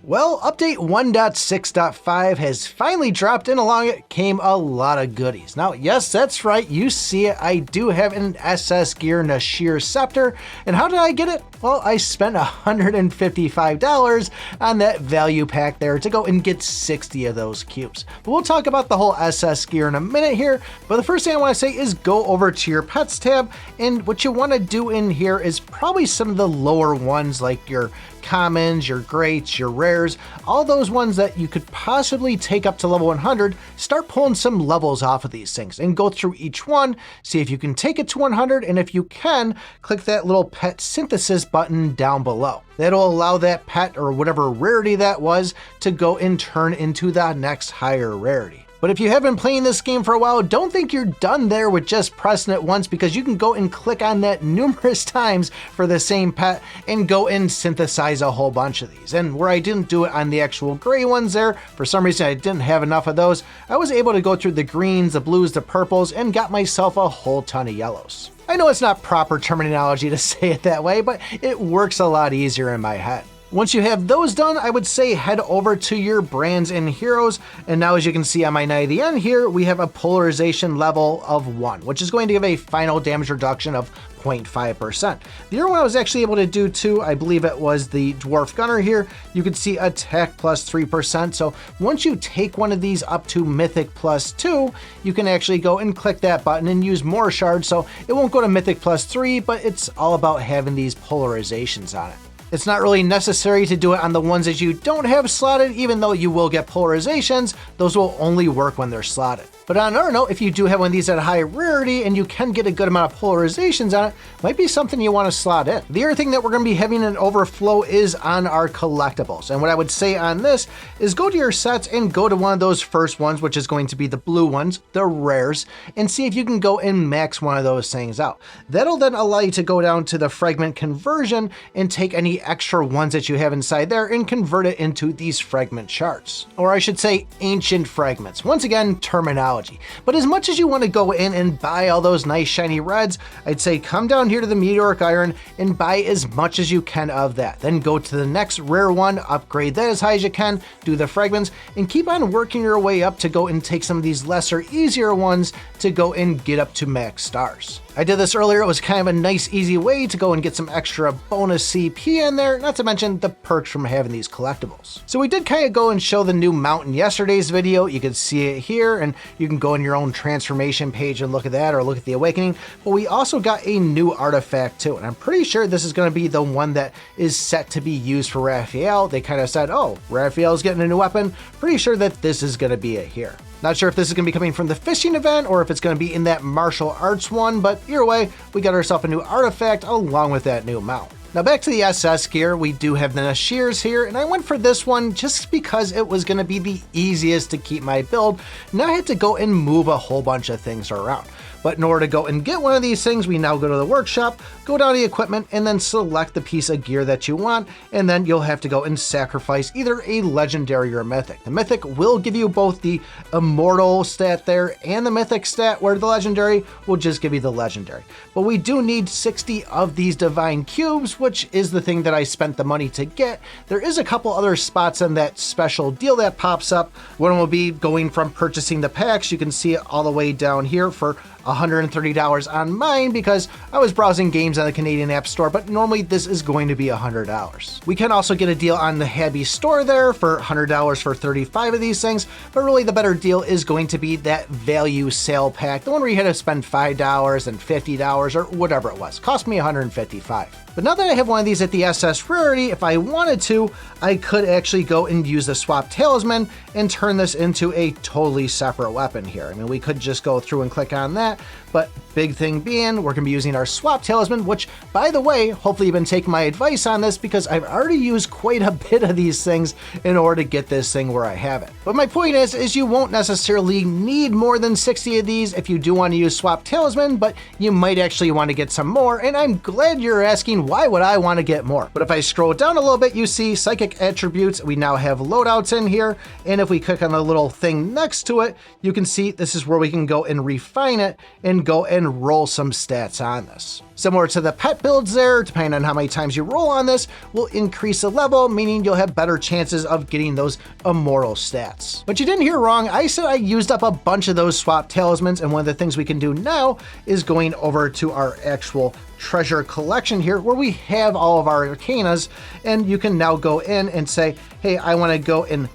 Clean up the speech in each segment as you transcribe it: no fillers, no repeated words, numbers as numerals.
Well, update 1.6.5 has finally dropped, and along it came a lot of goodies. Now, yes, that's right, you see it, I do have an SS Gear Nashir Scepter, and how did I get it? Well, I spent $155 on that value pack there to go and get 60 of those cubes. But we'll talk about the whole SS Gear in a minute here, but the first thing I want to say is go over to your pets tab, and what you want to do in here is probably some of the lower ones like your commons, your greats, your rares, all those ones that you could possibly take up to level 100, start pulling some levels off of these things and go through each one, see if you can take it to 100, and if you can, click that little pet synthesis button down below. That'll allow that pet or whatever rarity that was to go and turn into the next higher rarity. But if you have been playing this game for a while, don't think you're done there with just pressing it once, because you can go and click on that numerous times for the same pet and go and synthesize a whole bunch of these. And where I didn't do it on the actual gray ones there, for some reason I didn't have enough of those, I was able to go through the greens, the blues, the purples, and got myself a whole ton of yellows. I know it's not proper terminology to say it that way, but it works a lot easier in my head. Once you have those done, I would say head over to your brands and heroes. And now as you can see on my Knight of the End here, we have a polarization level of 1, which is going to give a final damage reduction of 0.5%. The other one I was actually able to do too, I believe it was the Dwarf Gunner here. You could see attack plus 3%. So once you take one of these up to Mythic plus 2, you can actually go and click that button and use more shards. So it won't go to Mythic plus 3, but it's all about having these polarizations on it. It's not really necessary to do it on the ones that you don't have slotted, even though you will get polarizations. Those will only work when they're slotted. But on another note, if you do have one of these at a high rarity and you can get a good amount of polarizations on it, might be something you want to slot in. The other thing that we're going to be having an overflow is on our collectibles. And what I would say on this is go to your sets and go to one of those first ones, which is going to be the blue ones, the rares, and see if you can go and max one of those things out. That'll then allow you to go down to the fragment conversion and take any extra ones that you have inside there and convert it into these fragment shards. Or I should say ancient fragments. Once again, terminology. But as much as you want to go in and buy all those nice shiny reds, I'd say come down here to the meteoric iron and buy as much as you can of that. Then go to the next rare one, upgrade that as high as you can, do the fragments, and keep on working your way up to go and take some of these lesser, easier ones to go and get up to max stars. I did this earlier, it was kind of a nice easy way to go and get some extra bonus CP in there, not to mention the perks from having these collectibles. So we did kind of go and show the new mount in yesterday's video. You can see it here, and you can go in your own transformation page and look at that, or look at the awakening. But we also got a new artifact too, and I'm pretty sure this is going to be the one that is set to be used for Raphael. They kind of said, oh, Raphael's getting a new weapon. Pretty sure that this is going to be it here. Not sure if this is going to be coming from the fishing event or if it's going to be in that martial arts one, but either way, we got ourselves a new artifact along with that new mount. Now back to the SS gear, we do have the Nashirs here, and I went for this one just because it was going to be the easiest to keep my build. Now I had to go and move a whole bunch of things around. But in order to go and get one of these things, we now go to the workshop, go down to the equipment, and then select the piece of gear that you want, and then you'll have to go and sacrifice either a legendary or a mythic. The mythic will give you both the immortal stat there and the mythic stat, where the legendary will just give you the legendary. But we do need 60 of these divine cubes, which is the thing that I spent the money to get. There is a couple other spots in that special deal that pops up. One will be going from purchasing the packs. You can see it all the way down here for $130 on mine because I was browsing games on the Canadian App Store, but normally this is going to be $100. We can also get a deal on the Habby store there for $100 for 35 of these things, but really the better deal is going to be that value sale pack, the one where you had to spend $5 and $50 or whatever it was. Cost me $155. But now that I have one of these at the SS rarity, if I wanted to, I could actually go and use the swap talisman and turn this into a totally separate weapon here. I mean, we could just go through and click on that, but big thing being, we're gonna be using our swap talisman, which, by the way, hopefully you've been taking my advice on this because I've already used quite a bit of these things in order to get this thing where I have it. But my point is you won't necessarily need more than 60 of these if you do want to use swap talisman, but you might actually want to get some more, and I'm glad you're asking why would I want to get more? But if I scroll down a little bit, you see psychic attributes. We now have loadouts in here. And if we click on the little thing next to it, you can see this is where we can go and refine it and go and roll some stats on this. Similar to the pet builds there, depending on how many times you roll on this, will increase the level, meaning you'll have better chances of getting those immortal stats. But you didn't hear wrong, I said I used up a bunch of those swap talismans, and one of the things we can do now is going over to our actual treasure collection here where we have all of our arcanas, and you can now go in and say, hey, I want to go and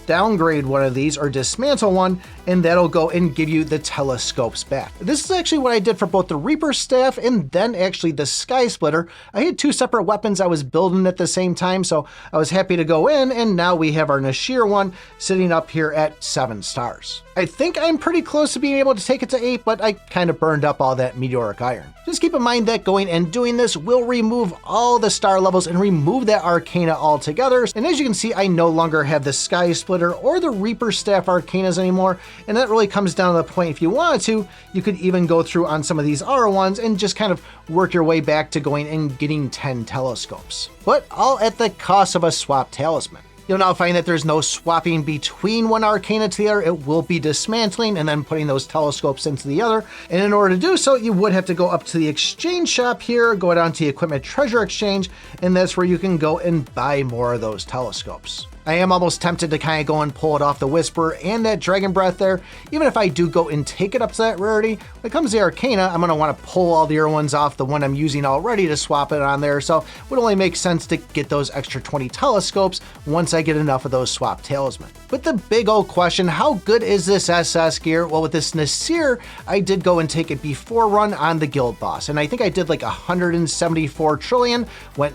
downgrade one of these or dismantle one, and that'll go and give you the telescopes back. This is actually what I did for both the Reaper Staff and then actually the Sky Splitter. I had two separate weapons I was building at the same time, so I was happy to go in, and now we have our Nashir one sitting up here at 7 stars. I think I'm pretty close to being able to take it to 8, but I kind of burned up all that meteoric iron. Just keep in mind that going and doing this will remove all the star levels and remove that Arcana altogether. And as you can see, I no longer have the Sky Splitter or the Reaper Staff Arcanas anymore. And that really comes down to the point, if you wanted to, you could even go through on some of these other ones and just kind of work your way back to going and getting 10 telescopes. But all at the cost of a swap talisman. You'll now find that there's no swapping between one Arcana to the other. It will be dismantling and then putting those telescopes into the other. And in order to do so, you would have to go up to the exchange shop here, go down to the Equipment Treasure Exchange, and that's where you can go and buy more of those telescopes. I am almost tempted to kind of go and pull it off the Whisperer and that Dragon Breath there. Even if I do go and take it up to that rarity, when it comes to the Arcana, I'm going to want to pull all the other ones off the one I'm using already to swap it on there. So it would only make sense to get those extra 20 telescopes once I get enough of those swap talisman. But the big old question, how good is this SS gear? Well, with this Nasir, I did go and take it before run on the guild boss. And I think I did like 174 trillion,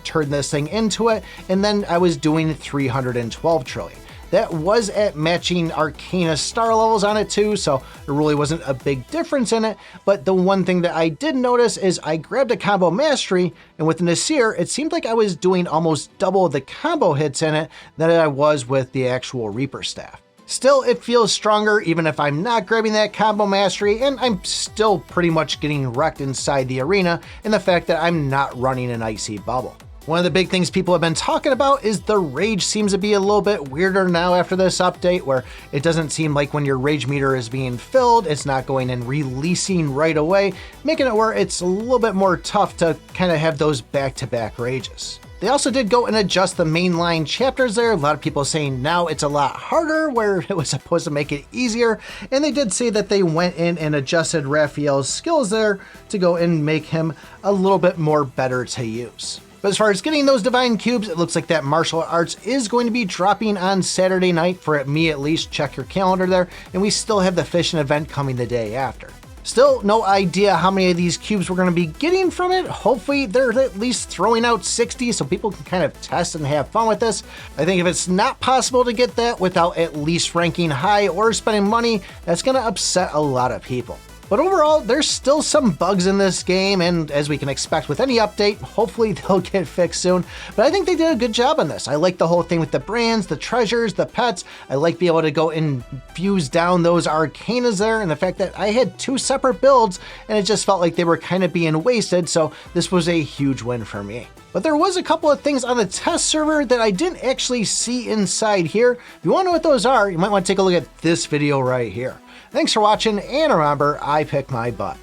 turned this thing into it. And then I was doing 312 trillion. That was at matching Arcana star levels on it too, so there really wasn't a big difference in it. But the one thing that I did notice is I grabbed a combo mastery, and with the Nasir, it seemed like I was doing almost double the combo hits in it than I was with the actual Reaper Staff. Still, it feels stronger even if I'm not grabbing that combo mastery, and I'm still pretty much getting wrecked inside the arena in the fact that I'm not running an icy bubble. One of the big things people have been talking about is the rage seems to be a little bit weirder now after this update, where it doesn't seem like when your rage meter is being filled, it's not going and releasing right away, making it where it's a little bit more tough to kind of have those back-to-back rages. They also did go and adjust the mainline chapters there. A lot of people saying now it's a lot harder, where it was supposed to make it easier. And they did say that they went in and adjusted Raphael's skills there to go and make him a little bit more better to use. But as far as getting those divine cubes, it looks like that martial arts is going to be dropping on Saturday night, for me at least. Check your calendar there. And we still have the fishing event coming the day after. Still no idea how many of these cubes we're going to be getting from it. Hopefully they're at least throwing out 60 so people can kind of test and have fun with this. I think if it's not possible to get that without at least ranking high or spending money, that's going to upset a lot of people. But overall, there's still some bugs in this game, and as we can expect with any update, hopefully they'll get fixed soon. But I think they did a good job on this. I like the whole thing with the brands, the treasures, the pets. I like being able to go and fuse down those Arcanas there, and the fact that I had 2 separate builds, and it just felt like they were kind of being wasted, so this was a huge win for me. But there was a couple of things on the test server that I didn't actually see inside here. If you want to know what those are, you might want to take a look at this video right here. Thanks for watching, and remember, I pick my butt.